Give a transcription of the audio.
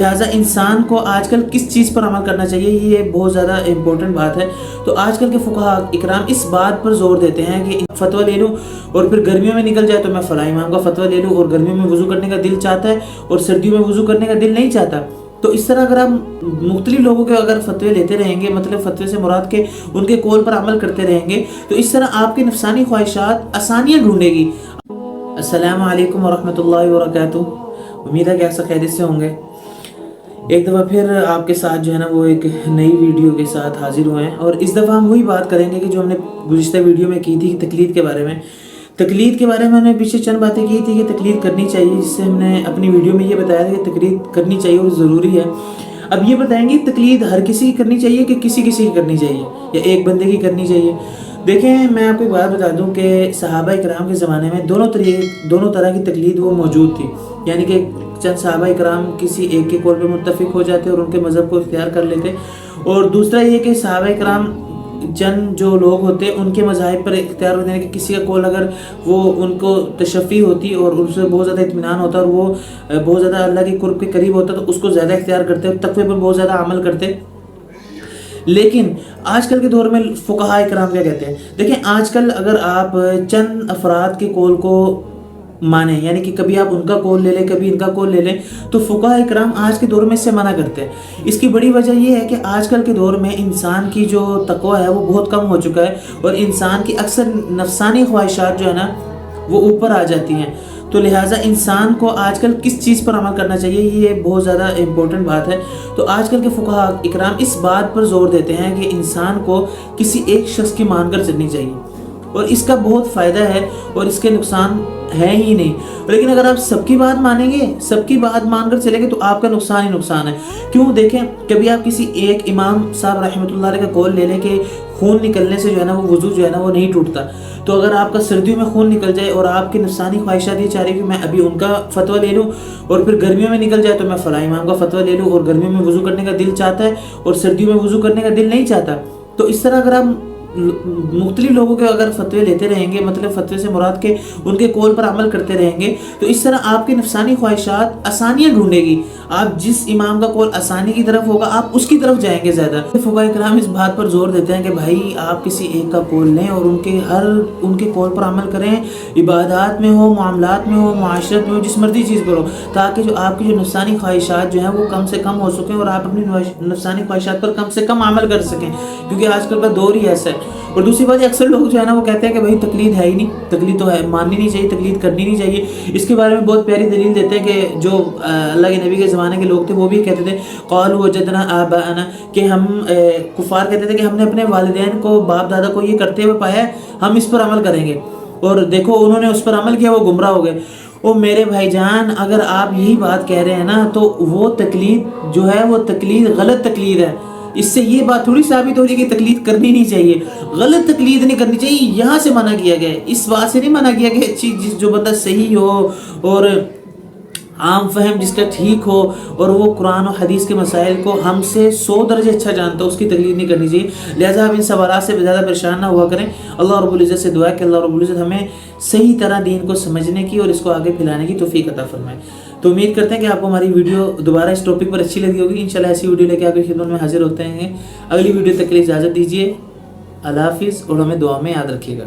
لہٰذا انسان کو آج کل کس چیز پر عمل کرنا چاہیے، یہ بہت زیادہ امپورٹنٹ بات ہے۔ تو آج کل کے فقہاء اکرام اس بات پر زور دیتے ہیں کہ فتویٰ لے لوں اور پھر گرمیوں میں نکل جائے تو میں فلاں امام کا فتویٰ لے لوں، اور گرمیوں میں وضو کرنے کا دل چاہتا ہے اور سردیوں میں وضو کرنے کا دل نہیں چاہتا۔ تو اس طرح اگر ہم مختلف لوگوں کے اگر فتوے لیتے رہیں گے، مطلب فتوے سے مراد کے ان کے قول پر عمل کرتے رہیں گے، تو اس طرح آپ کی نفسانی خواہشات آسانیاں ڈھونڈے گی۔ السلام علیکم ورحمۃ اللہ وبرکاتہ، امید ہے کہ آپ سب خیریت سے ہوں گے۔ ایک دفعہ پھر آپ کے ساتھ جو ہے نا وہ ایک نئی ویڈیو کے ساتھ حاضر ہوئے ہیں، اور اس دفعہ ہم وہی بات کریں گے کہ جو ہم نے گزشتہ ویڈیو میں کی تھی تقلید کے بارے میں۔ تقلید کے بارے میں ہم نے پیچھے چند باتیں کی تھی کہ تقلید کرنی چاہیے، جس سے ہم نے اپنی ویڈیو میں یہ بتایا تھا کہ تقلید کرنی چاہیے اور ضروری ہے۔ اب یہ بتائیں گے تقلید ہر کسی کی کرنی چاہیے کہ کسی کی کرنی چاہیے یا ایک بندے کی کرنی چاہیے۔ دیکھیں، میں آپ کو ایک بات بتا دوں کہ صحابہ کرام کے زمانے میں دونوں طرح کی تقلید وہ موجود تھی، یعنی کہ چند صحابہ کرام کسی ایک کے قول پہ متفق ہو جاتے اور ان کے مذہب کو اختیار کر لیتے، اور دوسرا یہ کہ صحابہ کرام چند جو لوگ ہوتے ان کے مذاہب پر اختیار ہوتے ہیں کہ کسی کا قول اگر وہ ان کو تشفی ہوتی اور ان سے بہت زیادہ اطمینان ہوتا اور وہ بہت زیادہ اللہ کے قرب کے قریب ہوتا تو اس کو زیادہ اختیار کرتے اور تقوی پر بہت زیادہ عمل کرتے۔ لیکن آج کل کے دور میں فقہاء کرام کیا کہتے ہیں؟ دیکھیں، آج کل اگر آپ چند افراد کے قول کو مانیں، یعنی کہ کبھی آپ ان کا قول لے لیں کبھی ان کا قول لے لیں، تو فقہاء کرام آج کے دور میں اس سے منع کرتے ہیں۔ اس کی بڑی وجہ یہ ہے کہ آج کل کے دور میں انسان کی جو تقوی ہے وہ بہت کم ہو چکا ہے، اور انسان کی اکثر نفسانی خواہشات جو ہے نا وہ اوپر آ جاتی ہیں۔ تو لہٰذا انسان کو آج کل کس چیز پر عمل کرنا چاہیے، یہ بہت زیادہ امپورٹنٹ بات ہے۔ تو آج کل کے فقہاء اکرام اس بات پر زور دیتے ہیں کہ انسان کو کسی ایک شخص کی مان کر چلنی چاہیے، اور اس کا بہت فائدہ ہے اور اس کے نقصان ہے ہی نہیں۔ لیکن اگر آپ سب کی بات مانیں گے، سب کی بات مان کر چلیں گے تو آپ کا نقصان ہی نقصان ہے۔ کیوں؟ دیکھیں، کبھی آپ کسی ایک امام صاحب رحمۃ اللہ علیہ کا قول لے لیں کہ خون نکلنے سے جو ہے نا وہ وضو جو ہے نا وہ نہیں ٹوٹتا، تو اگر آپ کا سردیوں میں خون نکل جائے اور آپ کی نفسانی خواہشات یہ چاہ رہی کہ میں ابھی ان کا فتویٰ لے لوں اور پھر گرمیوں میں نکل جائے تو میں فلاں امام کا فتویٰ لے لوں، اور گرمیوں میں وضو کرنے کا دل چاہتا ہے اور سردیوں میں وضو کرنے کا دل نہیں چاہتا، تو اس طرح اگر ہم مختلف لوگوں کے اگر فتوے لیتے رہیں گے، مطلب فتوے سے مراد کے ان کے قول پر عمل کرتے رہیں گے، تو اس طرح آپ کی نفسانی خواہشات آسانیاں ڈھونڈے گی۔ آپ جس امام کا قول آسانی کی طرف ہوگا آپ اس کی طرف جائیں گے زیادہ۔ فقہاء کرام اس بات پر زور دیتے ہیں کہ بھائی آپ کسی ایک کا قول لیں اور ان کے قول پر عمل کریں، عبادات میں ہو، معاملات میں ہو، معاشرت میں ہو، جس مرضی چیز پر ہو، تاکہ جو آپ کی جو نفسانی خواہشات جو ہیں وہ کم سے کم ہو سکیں اور آپ اپنی نفسانی خواہشات پر کم سے کم عمل کر سکیں، کیونکہ آج کل کا دور ہی ایسا ہے۔ اور دوسری بات، اکثر لوگ جو ہے نا وہ کہتے ہیں کہ بھائی تقلید ہے ہی نہیں، تقلید تو ہے ماننی نہیں چاہیے، تقلید کرنی نہیں چاہیے۔ اس کے بارے میں بہت پیاری دلیل دیتے ہیں کہ جو اللہ کے نبی کے زمانے کے لوگ تھے وہ بھی کہتے تھے قالوا وجدنا آباءنا، کہ ہم کفار کہتے تھے کہ ہم نے اپنے والدین کو، باپ دادا کو یہ کرتے ہوئے پایا ہے، ہم اس پر عمل کریں گے، اور دیکھو انہوں نے اس پر عمل کیا، وہ گمراہ ہو گئے۔ او میرے بھائی جان، اگر آپ یہی بات کہہ رہے ہیں نا تو وہ تقلید جو ہے وہ تقلید غلط تقلید ہے۔ اس سے یہ بات تھوڑی ثابت ہو رہی ہے کہ تقلید کرنی نہیں چاہیے، غلط تقلید نہیں کرنی چاہیے۔ یہاں سے منع کیا گیا ہے، اس بات سے نہیں منع کیا کہ اچھی جو بندہ صحیح ہو اور عام فہم جس کا ٹھیک ہو اور وہ قرآن و حدیث کے مسائل کو ہم سے 100 درجے اچھا جانتا ہے، اس کی تقلید نہیں کرنی چاہیے۔ لہٰذا آپ ان سوالات سے زیادہ پریشان نہ ہوا کریں۔ اللہ رب العزت سے دعا ہے کہ اللہ رب العزت ہمیں صحیح طرح دین کو سمجھنے کی اور اس کو آگے پھیلانے کی توفیق عطا فرمائے۔ تو امید کرتے ہیں کہ آپ کو ہماری ویڈیو دوبارہ اس ٹاپک پر اچھی لگی ہوگی۔ انشاءاللہ ایسی ویڈیو لے کے آپ کی خدمت میں حاضر ہوتے ہیں۔ اگلی ویڈیو تک کے لیے اجازت دیجیے، اللہ حافظ، اور ہمیں دعا میں یاد رکھیے گا۔